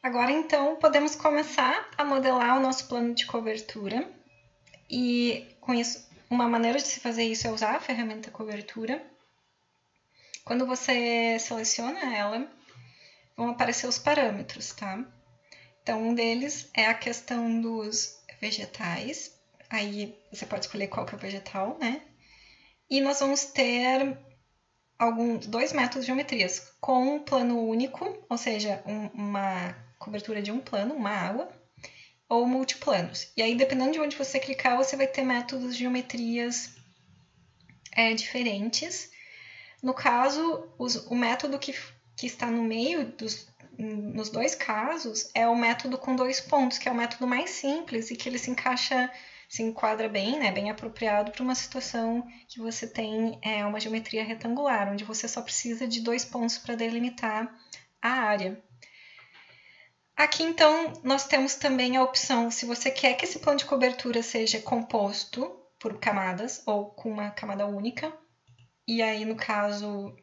Agora, então, podemos começar a modelar o nosso plano de cobertura. E, com isso, uma maneira de se fazer isso é usar a ferramenta cobertura. Quando você seleciona ela, vão aparecer os parâmetros, tá? Então, um deles é a questão dos vegetais. Aí, você pode escolher qual que é o vegetal, né? E nós vamos ter dois métodos de geometrias, com um plano único, ou seja, uma cobertura de um plano, uma água, ou multiplanos. E aí, dependendo de onde você clicar, você vai ter métodos de geometrias diferentes. No caso, o método que está no meio nos dois casos é o método com dois pontos, que é o método mais simples e que ele se enquadra bem, né, bem apropriado para uma situação que você tem uma geometria retangular, onde você só precisa de dois pontos para delimitar a área. Aqui, então, nós temos também a opção, se você quer que esse plano de cobertura seja composto por camadas ou com uma camada única, e aí, no caso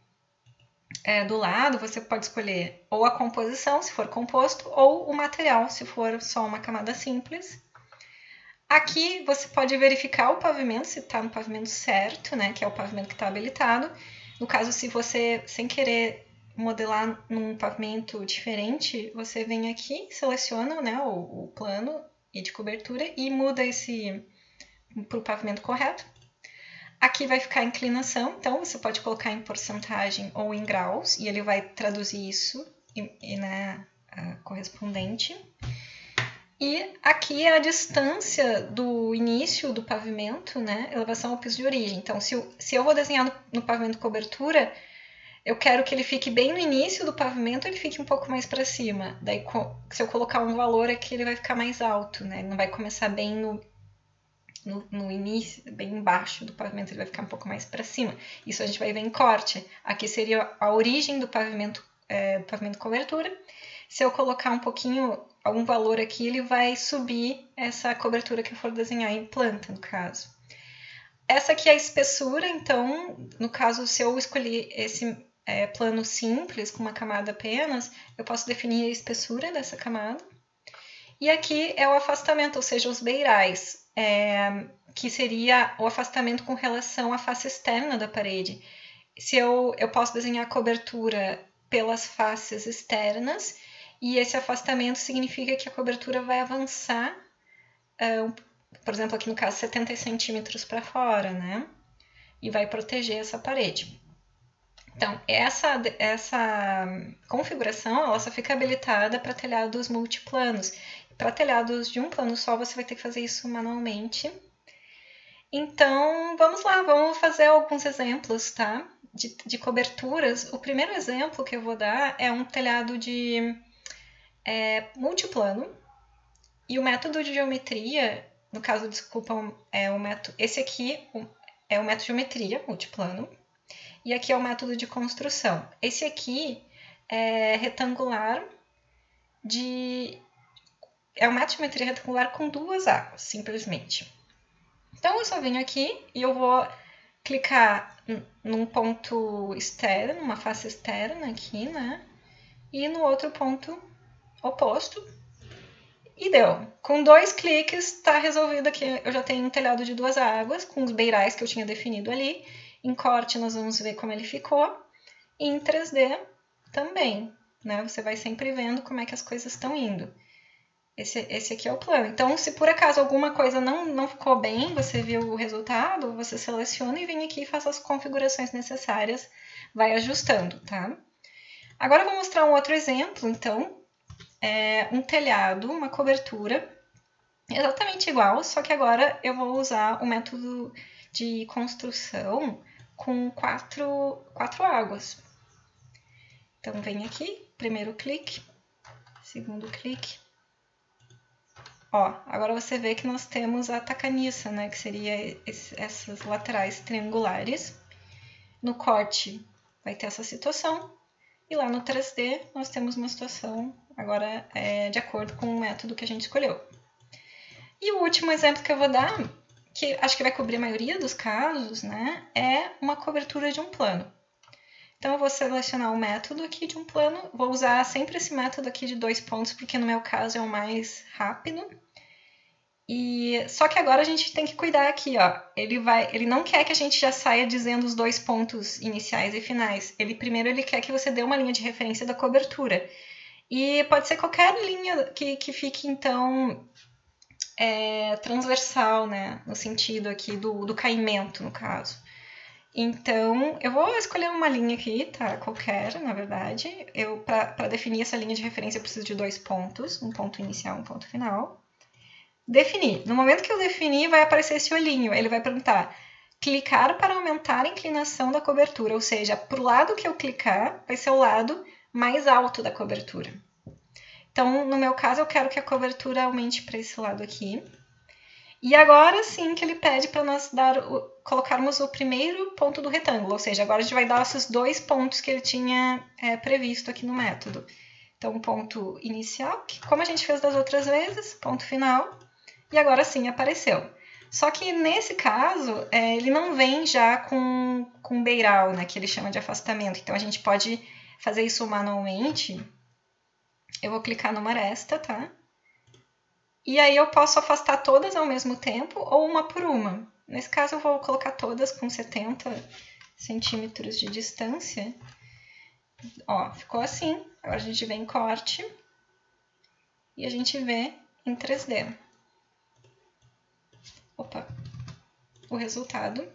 do lado, você pode escolher ou a composição, se for composto, ou o material, se for só uma camada simples. Aqui você pode verificar o pavimento, se está no pavimento certo, né, que é o pavimento que está habilitado. No caso, se você, sem querer modelar num pavimento diferente, você vem aqui, seleciona, né, o plano e de cobertura e muda esse para o pavimento correto. Aqui vai ficar a inclinação, então você pode colocar em porcentagem ou em graus, e ele vai traduzir isso na correspondente. E aqui é a distância do início do pavimento, né, elevação ao piso de origem. Então, se eu vou desenhar no pavimento cobertura, eu quero que ele fique bem no início do pavimento, ele fique um pouco mais para cima. Daí, se eu colocar um valor aqui, ele vai ficar mais alto, né? Ele não vai começar bem no início, bem embaixo do pavimento, ele vai ficar um pouco mais para cima. Isso a gente vai ver em corte. Aqui seria a origem do pavimento cobertura. Se eu colocar um pouquinho, algum valor aqui, ele vai subir essa cobertura que eu for desenhar em planta, no caso. Essa aqui é a espessura, então, no caso, se eu escolher esse plano simples, com uma camada apenas, eu posso definir a espessura dessa camada. E aqui é o afastamento, ou seja, os beirais, que seria o afastamento com relação à face externa da parede. Se eu posso desenhar a cobertura pelas faces externas, e esse afastamento significa que a cobertura vai avançar, por exemplo, aqui no caso, 70 centímetros para fora, né? E vai proteger essa parede. Então, essa configuração ela só fica habilitada para telhados multiplanos. Para telhados de um plano só, você vai ter que fazer isso manualmente. Então, vamos lá, vamos fazer alguns exemplos, tá? De coberturas. O primeiro exemplo que eu vou dar é um telhado de multiplano. E o método de geometria, no caso, desculpa, esse aqui é o método de geometria multiplano. E aqui é o método de construção. Esse aqui é retangular é um método de geometria retangular com duas águas, simplesmente. Então, eu só venho aqui e eu vou clicar num ponto externo, numa face externa aqui, né? E no outro ponto oposto. E deu. Com 2 cliques, está resolvido aqui. Eu já tenho um telhado de duas águas, com os beirais que eu tinha definido ali. Em corte, nós vamos ver como ele ficou. E em 3D também, né? Você vai sempre vendo como é que as coisas estão indo. Esse aqui é o plano. Então, se por acaso alguma coisa não ficou bem, você viu o resultado, você seleciona e vem aqui e faz as configurações necessárias, vai ajustando, tá? Agora eu vou mostrar um outro exemplo, então. Um telhado, uma cobertura, exatamente igual, só que agora eu vou usar o método de construção com quatro águas. Então, vem aqui, primeiro clique, segundo clique. Ó, agora você vê que nós temos a tacaniça, né, que seria essas laterais triangulares. No corte vai ter essa situação, e lá no 3D nós temos uma situação agora de acordo com o método que a gente escolheu. E o último exemplo que eu vou dar, que acho que vai cobrir a maioria dos casos, né, é uma cobertura de um plano. Então, eu vou selecionar o método aqui de um plano, vou usar sempre esse método aqui de 2 pontos, porque no meu caso é o mais rápido. Só que agora a gente tem que cuidar aqui, ó. Ele não quer que a gente já saia dizendo os 2 pontos iniciais e finais. Primeiro ele quer que você dê uma linha de referência da cobertura. E pode ser qualquer linha que fique, então, transversal, né? No sentido aqui do caimento, no caso. Então, eu vou escolher uma linha aqui, tá? Qualquer, na verdade. Para definir essa linha de referência, eu preciso de 2 pontos. Um ponto inicial, um ponto final. Definir. No momento que eu definir, vai aparecer esse olhinho. Ele vai perguntar, clicar para aumentar a inclinação da cobertura. Ou seja, para o lado que eu clicar, vai ser o lado mais alto da cobertura. Então, no meu caso, eu quero que a cobertura aumente para esse lado aqui. E agora sim que ele pede para nós colocarmos o primeiro ponto do retângulo, ou seja, agora a gente vai dar esses 2 pontos que ele tinha previsto aqui no método. Então, ponto inicial, que como a gente fez das outras vezes, ponto final, e agora sim apareceu. Só que nesse caso, ele não vem já com beiral, né, que ele chama de afastamento. Então, a gente pode fazer isso manualmente. Eu vou clicar numa aresta, tá? E aí eu posso afastar todas ao mesmo tempo ou uma por uma. Nesse caso eu vou colocar todas com 70 centímetros de distância. Ó, ficou assim. Agora a gente vem em corte e a gente vê em 3D. Opa! O resultado